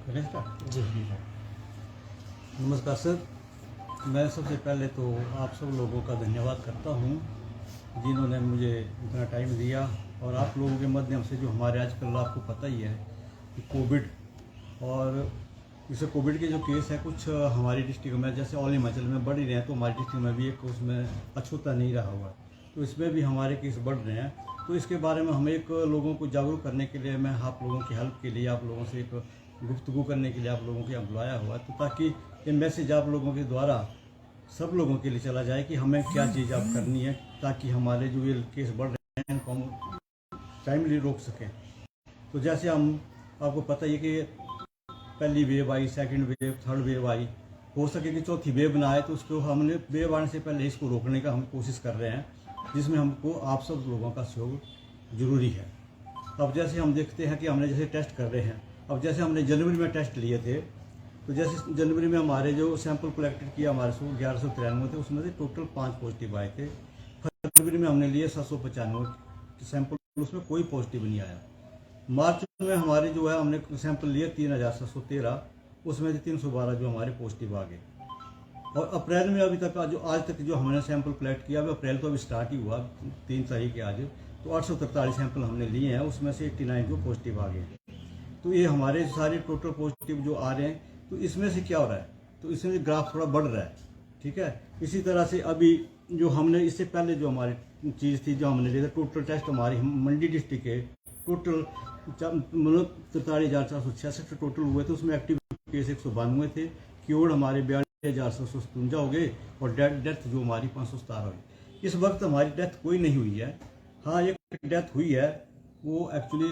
जी। नमस्कार सर। मैं सबसे पहले तो आप सब लोगों का धन्यवाद करता हूँ जिन्होंने मुझे इतना टाइम दिया, और आप लोगों के माध्यम से जो हमारे आजकल आपको पता ही है कि कोविड, और इसे कोविड के जो केस है कुछ हमारी डिस्ट्रिक्ट में जैसे ऑल हिमाचल में बढ़ ही रहे हैं, तो हमारी डिस्ट्रिक्ट में भी एक उसमें अछूता नहीं रहा हुआ, तो इसमें भी हमारे केस बढ़ रहे हैं। तो इसके बारे में हमें एक लोगों को जागरूक करने के लिए मैं आप लोगों की हेल्प के लिए आप लोगों से एक गुफ्तगू करने के लिए आप लोगों के यहाँ बुलाया हुआ, तो ताकि ये मैसेज आप लोगों के द्वारा सब लोगों के लिए चला जाए कि हमें क्या चीज़ आप करनी है ताकि हमारे जो ये केस बढ़ रहे हैं इनको हम टाइमली रोक सकें। तो जैसे हम आपको पता ही है कि पहली वेव आई, सेकंड वेव, थर्ड वेव आई, हो सके कि चौथी वेव ना आए, तो उसको हमने वेव आने से पहले इसको रोकने का हम कोशिश कर रहे हैं, जिसमें हमको आप सब लोगों का सहयोग जरूरी है। अब जैसे हम देखते हैं कि हमने जैसे टेस्ट कर रहे हैं, अब जैसे हमने जनवरी में टेस्ट लिए थे, तो जैसे जनवरी में हमारे जो सैंपल कलेक्टेड किया हमारे 1193 थे, उसमें से टोटल 5 पॉजिटिव आए थे। फरवरी में हमने लिए 795 सैंपल, उसमें कोई पॉजिटिव नहीं आया। मार्च में हमारे जो है हमने सैंपल लिए 3713, उसमें से 312 जो हमारे पॉजिटिव आ गए। और अप्रैल में अभी तक जो आज तक जो हमने सैंपल कलेक्ट किया, अभी अप्रैल तो अभी स्टार्ट ही हुआ, 3 तारीख के आज, तो 843 सैंपल हमने लिए हैं, उसमें से 89 जो पॉजिटिव आ गए। तो ये हमारे सारे टोटल पॉजिटिव जो आ रहे हैं, तो इसमें से क्या हो रहा है, तो इसमें ग्राफ थोड़ा बढ़ रहा है, ठीक है। इसी तरह से अभी जो हमने इससे पहले जो हमारी चीज़ थी, जो हमने लिए थे टोटल टेस्ट हमारी मंडी डिस्ट्रिक्ट के टोटल 43,466 टोटल हुए थे, उसमें एक्टिव केस 192 थे, क्योर्ड हमारे 42,757 हो गए, और डेथ जो हमारी 517 हुई। इस वक्त हमारी डेथ कोई नहीं हुई है। हाँ, एक डेथ हुई है, वो एक्चुअली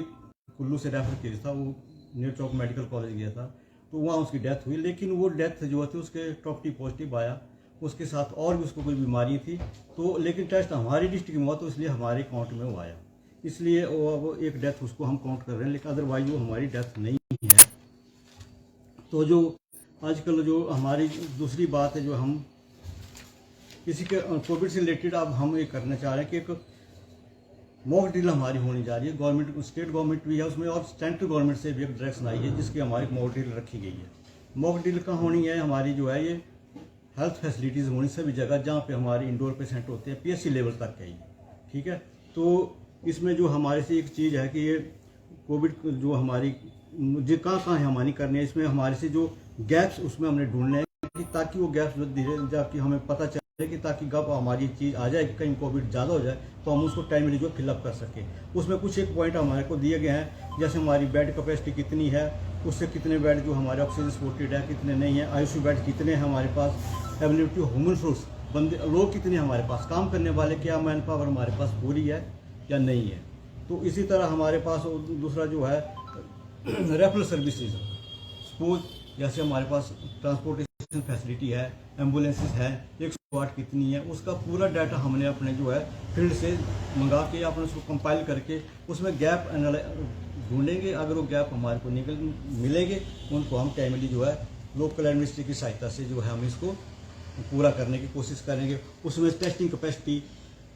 कुल्लू से रेफर केस था, वो न्यू चौक मेडिकल कॉलेज गया था, तो वहाँ उसकी डेथ हुई, लेकिन वो डेथ जो थी उसके टॉप टी पॉजिटिव आया, उसके साथ और भी उसको कोई बीमारी थी, तो लेकिन टेस्ट हमारी डिस्ट्रिक्ट में हुआ, तो इसलिए हमारे काउंट में वो आया, इसलिए वो एक डेथ उसको हम काउंट कर रहे हैं, लेकिन अदरवाइज वो हमारी डेथ नहीं है। तो जो आजकल जो हमारी दूसरी बात है, जो हम किसी के कोविड से रिलेटेड अब हम ये करना चाह रहे हैं कि एक मॉक ड्रिल हमारी होनी जा रही है। गवर्नमेंट, स्टेट गवर्नमेंट भी है उसमें, और सेंट्रल गवर्नमेंट से भी एक डायरेक्शन आई है जिसकी हमारी मॉक ड्रिल रखी गई है। मॉक ड्रिल कहाँ होनी है, हमारी जो है ये हेल्थ फैसिलिटीज़ होनी सभी जगह जहाँ पे हमारे इंडोर पेशेंट होते हैं, पीएचसी लेवल तक है ये, ठीक है। तो इसमें जो हमारे से एक चीज़ है कि ये कोविड जो हमारी जो कहाँ हमारी करनी है, इसमें हमारे से जो गैप्स उसमें हमने ढूंढने हैं, ताकि वो गैप्स धीरे जाके हमें पता चले कि ताकि जब हमारी चीज़ आ जाए, कहीं कोविड ज़्यादा हो जाए, तो हम उसको टाइमली जो फिलअप कर सकें। उसमें कुछ एक पॉइंट हमारे को दिए गए हैं, जैसे हमारी बेड कैपेसिटी कितनी है, उससे कितने बेड जो हमारे ऑक्सीजन सपोर्टेड है, कितने नहीं है, आईसीयू बेड कितने हैं हमारे पास, एबिलिटी ह्यूमन सोर्स बंदे लोग कितने हमारे पास, काम करने वाले क्या मैन पावर हमारे पास पूरी है या नहीं है। तो इसी तरह हमारे पास दूसरा जो है रेफरल सर्विसेज, सपोज जैसे हमारे पास ट्रांसपोर्टेशन फैसिलिटी है, एम्बुलेंसेस है, 108 कितनी है, उसका पूरा डाटा हमने अपने जो है फील्ड से मंगा के अपने उसको कंपाइल करके उसमें गैप ढूंढेंगे। अगर वो गैप हमारे को मिलेंगे, उनको हम टाइमली जो है लोकल एडमिनिस्ट्रेशन की सहायता से जो है हम इसको पूरा करने की कोशिश करेंगे। उसमें टेस्टिंग कैपेसिटी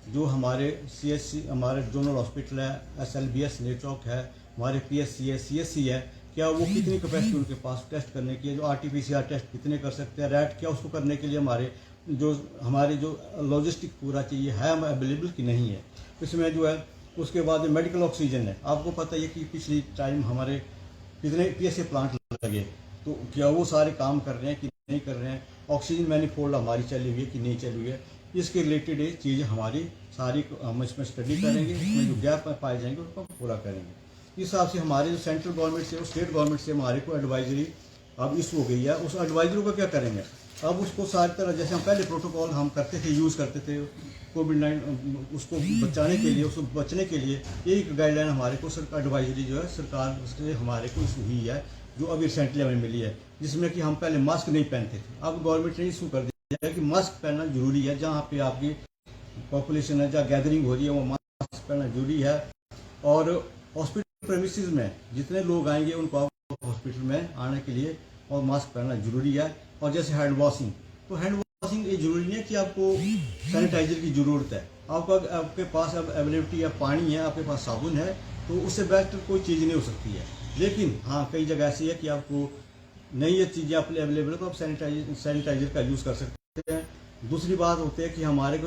जो हमारे CHC, हमारे जोनल हॉस्पिटल है, SLBS न्यू चौक है, हमारे PSC है, CSC है, क्या वो कितनी कैपेसिटी उनके पास टेस्ट करने की है, जो RT-PCR टेस्ट कितने कर सकते हैं, रैट क्या उसको करने के लिए हमारे जो लॉजिस्टिक पूरा चाहिए है अवेलेबल कि नहीं है। इसमें जो है उसके बाद मेडिकल ऑक्सीजन है, आपको पता है कि पिछली टाइम हमारे कितने PSA प्लांट लगे, तो क्या वो सारे काम कर रहे हैं कि नहीं कर रहे हैं, ऑक्सीजन मैनिफोल्ड हमारी चली हुई है कि नहीं चली हुई है, इसके रिलेटेड ये चीज़ हमारी सारी हम इसमें स्टडी करेंगे, इसमें जो गैप पाए जाएंगे उसको पूरा करेंगे। इस हिसाब से हमारे जो सेंट्रल गवर्नमेंट से और स्टेट गवर्नमेंट से हमारे को एडवाइजरी अब इशू हो गई है, उस एडवाइजरी को क्या करेंगे, अब उसको सारी तरह जैसे हम पहले प्रोटोकॉल हम करते थे, यूज़ करते थे कोविड-19 उसको बचाने के लिए, उसको बचने के लिए एक गाइडलाइन हमारे को एडवाइजरी जो है सरकार से हमारे को इशू हुई है, जो अभी रिसेंटली हमें मिली है, जिसमें कि हम पहले मास्क नहीं पहनते थे, अब गवर्नमेंट ने इशू कर दिया है कि मास्क पहनना जरूरी है, जहाँ पे आपकी पॉपुलेशन है, जहाँ गैदरिंग हो रही है, वो मास्क पहनना जरूरी है। और हॉस्पिटल प्रेमिसेस में जितने लोग आएंगे उनको हॉस्पिटल में आने के लिए और मास्क पहनना जरूरी है। और जैसे हैंड वॉशिंग, तो हैंड वॉशिंग ये जरूरी नहीं है कि आपको सैनिटाइजर की ज़रूरत है, आपके पास अब अवेलेबिलिटी है, पानी है, आपके पास साबुन है, तो उससे बेस्ट कोई चीज़ नहीं हो सकती है। लेकिन हाँ कई जगह ऐसी है कि आपको नई ये चीज़ें आप अवेलेबल है तो आप सैनिटाइजर का यूज़ कर सकते हैं। दूसरी बात होती है कि हमारे को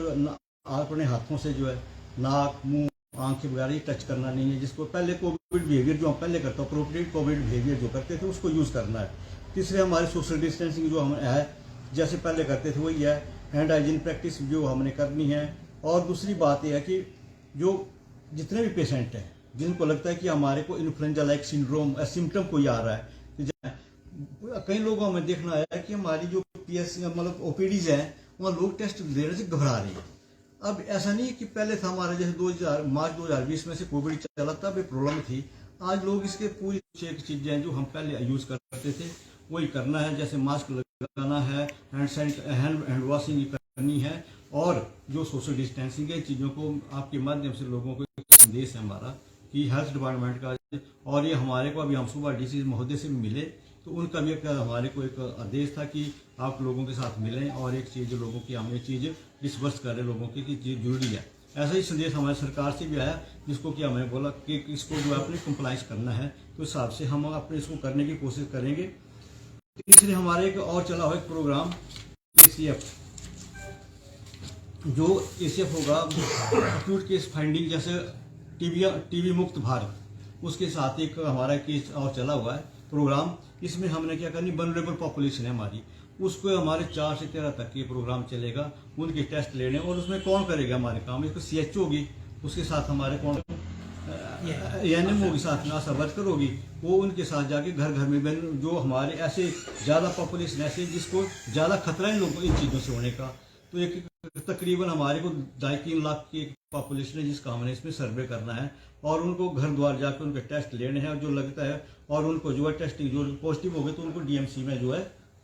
अपने हाथों से जो है नाक मुंह आंखें वगैरह ये टच करना नहीं है, जिसको पहले कोविड बिहेवियर जो हम पहले करते हैं अप्रोप्रिएट कोविड बिहेवियर जो करते थे उसको यूज़ करना है। तीसरे हमारे सोशल डिस्टेंसिंग जो हम है जैसे पहले करते थे वही है, हैंड हाइजीन प्रैक्टिस जो हमने करनी है। और दूसरी बात यह है कि जो जितने भी पेशेंट हैं जिनको लगता है कि हमारे को इन्फ्लुएंजा लाइक सिंड्रोम सिम्टम कोई आ रहा है, कई लोगों में देखना है कि हमारी जो पीएस मतलब ओपीडीज हैं वहाँ लोग टेस्ट लेने से घबरा रहे हैं। अब ऐसा नहीं है कि पहले था हमारा जैसे मार्च 2020 में से कोविड चला तब एक प्रॉब्लम थी। आज लोग इसके पूरी चीजें जो हम पहले यूज करते थे वही करना है, जैसे मास्क लगाना है, हैंड वॉशिंग करनी है, और जो सोशल डिस्टेंसिंग है चीज़ों को आपके माध्यम से लोगों को संदेश है हमारा कि हेल्थ डिपार्टमेंट का, और ये हमारे को अभी हम सुबह डीसी महोदय से भी मिले तो उनका भी हमारे को एक आदेश था कि आप लोगों के साथ मिलें और एक चीज़ लोगों की हम एक चीज़ डिस्पर्स करें लोगों की कि चीज़ जरूरी है। ऐसा ही संदेश हमारी सरकार से भी आया जिसको कि हमें बोला कि इसको जो अपने कंप्लाइंस करना है, तो इस हिसाब से हम अपने इसको करने की कोशिश करेंगे। इसलिए हमारे एक और चला हुआ एक प्रोग्राम ACF, जो ACF होगा अक्यूट केस फाइंडिंग, जैसे टीबी मुक्त भारत, उसके साथ एक हमारा केस और चला हुआ है प्रोग्राम। इसमें हमने क्या करनी, वल्नरेबल पॉपुलेशन है हमारी, उसको हमारे 4 से 13 तक ये प्रोग्राम चलेगा, उनके टेस्ट लेने। और उसमें कौन करेगा हमारे काम, इसको CHO होगी, उसके साथ हमारे कौन ANM होगी, साथ में आशा वर्कर होगी, वो उनके साथ जाके घर घर में जो हमारे ऐसे ज़्यादा पॉपुलेशन ऐसे जिसको ज़्यादा खतरा है लोगों इन चीज़ों से होने का, तो एक तकरीबन हमारे को 2.5-3 लाख की पॉपुलेशन है जिसका हमने इसमें सर्वे करना है, और उनको घर द्वार जाकर उनके टेस्ट लेने हैं जो लगता है, और उनको जो है टेस्टिंग जो पॉजिटिव हो गए तो उनको DMC में जो है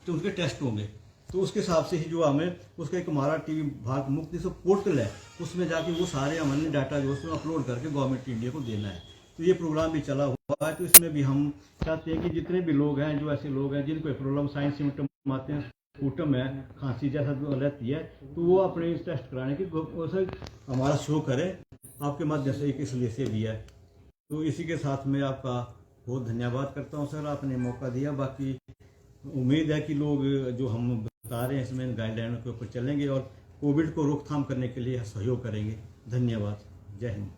तो उनके टेस्ट होंगे। तो उसके हिसाब से ही जो हमें उसका एक हमारा टीबी भारत मुक्त जो पोर्टल है उसमें जाके वो सारे हमने डाटा जो उसमें अपलोड करके गवर्नमेंट इंडिया को देना है। तो ये प्रोग्राम भी चला हुआ है। तो इसमें भी हम चाहते हैं कि जितने भी लोग हैं, जो ऐसे लोग हैं जिनको प्रॉब्लम साइन सिम्टम आते हैं, स्पूटम है, खांसी जैसा जो रहती है, तो वो अपने टेस्ट कराने की हमारा शो करें आपके माध्यम से, एक इसलिए से भी है। तो इसी के साथ में आपका बहुत धन्यवाद करता हूँ सर, आपने मौका दिया। बाकी उम्मीद है कि लोग जो हम बता रहे हैं इसमें गाइडलाइनों के ऊपर चलेंगे और कोविड को रोकथाम करने के लिए सहयोग करेंगे। धन्यवाद। जय हिंद।